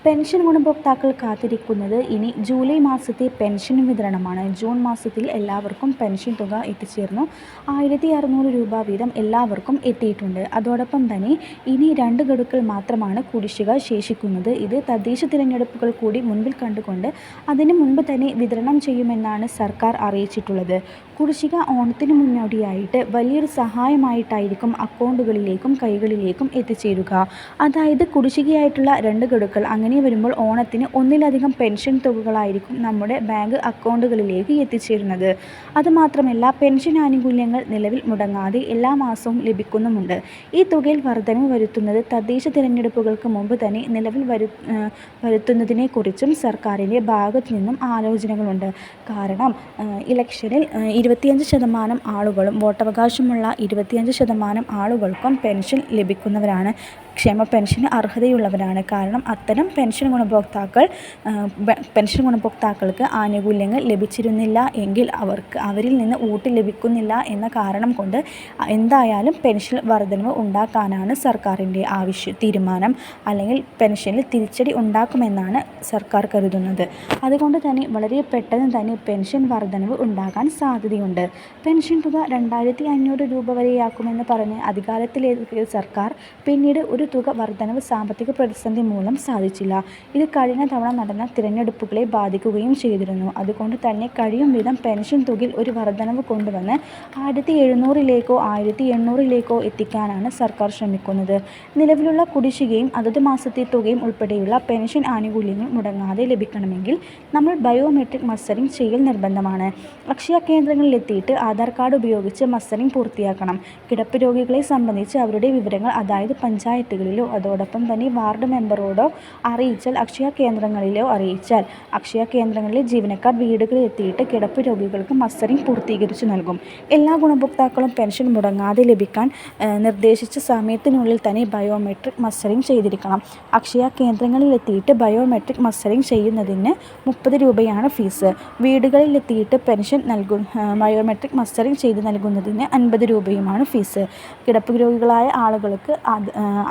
Pension ഗുണഭോക്താക്കൾ കാത്തിരിക്കുന്നത് ഇനി ജൂലൈ മാസത്തെ പെൻഷൻ വിതരണമാണ്. ജൂൺ മാസത്തിൽ എല്ലാവർക്കും പെൻഷൻ തുക എത്തിച്ചേർന്നു. 1600 രൂപ വീതം എല്ലാവർക്കും എത്തിയിട്ടുണ്ട്. അതോടൊപ്പം തന്നെ ഇനി 2 ഗഡുക്കൾ മാത്രമാണ് കുടിശ്ശിക ശേഷിക്കുന്നത്. ഇത് തദ്ദേശ തിരഞ്ഞെടുപ്പുകൾ കൂടി മുൻപിൽ കണ്ടുകൊണ്ട് അതിന് മുൻപ് തന്നെ വിതരണം ചെയ്യുമെന്നാണ് സർക്കാർ അറിയിച്ചിട്ടുള്ളത്. കുടിശ്ശിക ഓണത്തിന് മുന്നോടിയായിട്ട് വലിയൊരു സഹായമായിട്ടായിരിക്കും അക്കൗണ്ടുകളിലേക്കും കൈകളിലേക്കും എത്തിച്ചേരുക. അതായത് കുടിശ്ശികയായിട്ടുള്ള 2 ഗഡുക്കൾ അങ്ങനെ വരുമ്പോൾ ഓണത്തിന് ഒന്നിലധികം പെൻഷൻ തുകകളായിരിക്കും നമ്മുടെ ബാങ്ക് അക്കൗണ്ടുകളിലേക്ക് എത്തിച്ചേരുന്നത്. അതുമാത്രമല്ല, പെൻഷൻ ആനുകൂല്യങ്ങൾ നിലവിൽ മുടങ്ങാതെ എല്ലാ മാസവും ലഭിക്കുന്നുമുണ്ട്. ഈ തുകയിൽ വർധനവ് വരുത്തുന്നത് തദ്ദേശ തിരഞ്ഞെടുപ്പുകൾക്ക് മുമ്പ് തന്നെ നിലവിൽ വരുത്തുന്നതിനെക്കുറിച്ചും സർക്കാരിൻ്റെ ഭാഗത്തു നിന്നും ആലോചനകളുണ്ട്. കാരണം ഇലക്ഷനിൽ 25% ആളുകളും വോട്ടവകാശമുള്ള 25% ആളുകൾക്കും പെൻഷൻ ലഭിക്കുന്നവരാണ്. ക്ഷേമ പെൻഷന് അർഹതയുള്ളവരാണ്. കാരണം അത്തരം പെൻഷൻ ഗുണഭോക്താക്കൾക്ക് ആനുകൂല്യങ്ങൾ ലഭിച്ചിരുന്നില്ല എങ്കിൽ അവരിൽ നിന്ന് ഊട്ട് ലഭിക്കുന്നില്ല എന്ന കാരണം കൊണ്ട് എന്തായാലും പെൻഷൻ വർധനവ് ഉണ്ടാക്കാനാണ് സർക്കാരിൻ്റെ തീരുമാനം. അല്ലെങ്കിൽ പെൻഷനിൽ തിരിച്ചടി ഉണ്ടാക്കുമെന്നാണ് സർക്കാർ കരുതുന്നത്. അതുകൊണ്ട് തന്നെ വളരെ പെട്ടെന്ന് തന്നെ പെൻഷൻ വർധനവ് ഉണ്ടാകാൻ സാധ്യതയുണ്ട്. പെൻഷൻ തുക 2500 രൂപ വരെയാക്കുമെന്ന് പറഞ്ഞ് അധികാരത്തിലേറിയ സർക്കാർ പിന്നീട് ഒരു തുക വർധനവ് സാമ്പത്തിക പ്രതിസന്ധി മൂലം സാധിച്ചില്ല. ഇത് കഴിഞ്ഞ തവണ നടന്ന തിരഞ്ഞെടുപ്പുകളെ ബാധിക്കുകയും ചെയ്തിരുന്നു. അതുകൊണ്ട് തന്നെ കഴിയും വിധം പെൻഷൻ തുകയിൽ ഒരു വർധനവ് കൊണ്ടുവന്ന് 1700-ലേക്കോ 1800-ലേക്കോ എത്തിക്കാനാണ് സർക്കാർ ശ്രമിക്കുന്നത്. നിലവിലുള്ള കുടിശ്ശികയും അതത് മാസത്തെ തുകയും ഉൾപ്പെടെയുള്ള പെൻഷൻ ആനുകൂല്യങ്ങൾ മുടങ്ങാതെ ലഭിക്കണമെങ്കിൽ നമ്മൾ ബയോമെട്രിക് മസ്റ്ററിംഗ് ചെയ്യൽ നിർബന്ധമാണ്. അക്ഷയ കേന്ദ്രങ്ങളിലെത്തിയിട്ട് ആധാർ കാർഡ് ഉപയോഗിച്ച് മസ്റ്ററിംഗ് പൂർത്തിയാക്കണം. കിടപ്പ് രോഗികളെ സംബന്ധിച്ച് അവരുടെ വിവരങ്ങൾ അതായത് പഞ്ചായത്തുകളിലോ അതോടൊപ്പം തന്നെ വാർഡ് മെമ്പറോടോ അറിയിച്ചാൽ അക്ഷയ കേന്ദ്രങ്ങളിലെ ജീവനക്കാർ വീടുകളിൽ എത്തിയിട്ട് കിടപ്പ് രോഗികൾക്ക് മസ്റ്ററിംഗ് പൂർത്തീകരിച്ചു നൽകും. എല്ലാ ഗുണഭോക്താക്കളും പെൻഷൻ മുടങ്ങാതെ ലഭിക്കാൻ നിർദ്ദേശിച്ച സമയത്തിനുള്ളിൽ തന്നെ ബയോമെട്രിക് മസ്റ്ററിംഗ് ചെയ്തിരിക്കണം. അക്ഷയ കേന്ദ്രങ്ങളിൽ എത്തിയിട്ട് ബയോമെട്രിക് മസ്റ്ററിംഗ് ചെയ്യുന്നതിന് 30 രൂപയാണ് ഫീസ്. വീടുകളിൽ എത്തിയിട്ട് ബയോമെട്രിക് മസ്റ്ററിംഗ് ചെയ്ത് നൽകുന്നതിന് 50 രൂപയുമാണ് ഫീസ്. കിടപ്പ് രോഗികളായ ആളുകൾക്ക്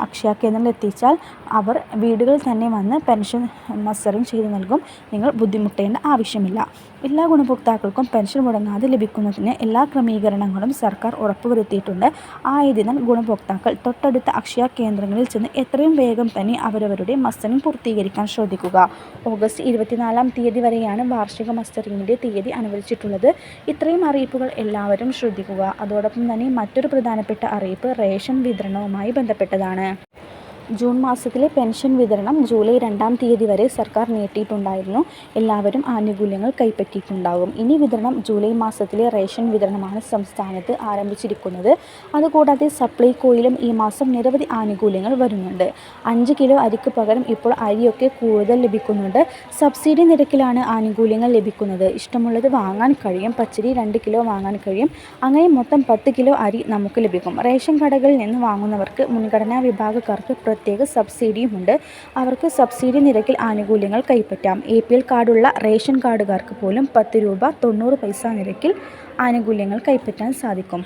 അക്ഷയ കേന്ദ്രങ്ങളിൽ എത്തിച്ചാൽ അവർ വീടുകളിൽ തന്നെ വന്ന് പെൻഷൻ മസ്റ്ററിംഗ് ചെയ്ത് നൽകും. നിങ്ങൾ ബുദ്ധിമുട്ടേണ്ട ആവശ്യമില്ല. എല്ലാ ഗുണഭോക്താക്കൾക്കും പെൻഷൻ മുടങ്ങാതെ ലഭിക്കുന്നതിന് എല്ലാ ക്രമീകരണങ്ങളും സർക്കാർ ഉറപ്പുവരുത്തിയിട്ടുണ്ട്. ആയതിനാൽ ഗുണഭോക്താക്കൾ തൊട്ടടുത്ത അക്ഷയ കേന്ദ്രങ്ങളിൽ ചെന്ന് എത്രയും വേഗം തന്നെ അവരവരുടെ മസ്റ്ററിംഗ് പൂർത്തീകരിക്കാൻ ശ്രദ്ധിക്കുക. ഓഗസ്റ്റ് 24-ാം തീയതി വരെയാണ് വാർഷിക മസ്റ്ററിംഗിൻ്റെ തീയതി അനുവദിച്ചിട്ടുള്ളത്. ഇത്രയും അറിയിപ്പുകൾ എല്ലാവരും ശ്രദ്ധിക്കുക. അതോടൊപ്പം തന്നെ മറ്റൊരു പ്രധാനപ്പെട്ട അറിയിപ്പ് റേഷൻ വിതരണവുമായി ബന്ധപ്പെട്ടതാണ്. ജൂൺ മാസത്തിലെ പെൻഷൻ വിതരണം ജൂലൈ 2-ാം തീയതി വരെ സർക്കാർ നീട്ടിയിട്ടുണ്ടായിരുന്നു. എല്ലാവരും ആനുകൂല്യങ്ങൾ കൈപ്പറ്റിയിട്ടുണ്ടാകും. ഇനി വിതരണം ജൂലൈ മാസത്തിലെ റേഷൻ വിതരണമാണ് സംസ്ഥാനത്ത് ആരംഭിച്ചിരിക്കുന്നത്. അതുകൂടാതെ സപ്ലൈകോയിലും ഈ മാസം നിരവധി ആനുകൂല്യങ്ങൾ വരുന്നുണ്ട്. 5 കിലോ അരിക്ക് പകരം ഇപ്പോൾ അരിയൊക്കെ കൂടുതൽ ലഭിക്കുന്നുണ്ട്. സബ്സിഡി നിരക്കിലാണ് ആനുകൂല്യങ്ങൾ ലഭിക്കുന്നത്. ഇഷ്ടമുള്ളത് വാങ്ങാൻ കഴിയും. പച്ചരി 2 കിലോ വാങ്ങാൻ കഴിയും. അങ്ങനെ മൊത്തം 10 കിലോ അരി നമുക്ക് ലഭിക്കും. റേഷൻ കടകളിൽ നിന്ന് വാങ്ങുന്നവർക്ക് മുൻഗണനാ വിഭാഗക്കാർക്ക് പ്രത്യേക സബ്സിഡിയുമുണ്ട്. അവർക്ക് സബ്സിഡി നിരക്കിൽ ആനുകൂല്യങ്ങൾ കൈപ്പറ്റാം. APL കാർഡുള്ള റേഷൻ കാർഡുകാർക്ക് പോലും 10 രൂപ 90 പൈസ നിരക്കിൽ ആനുകൂല്യങ്ങൾ കൈപ്പറ്റാൻ സാധിക്കും.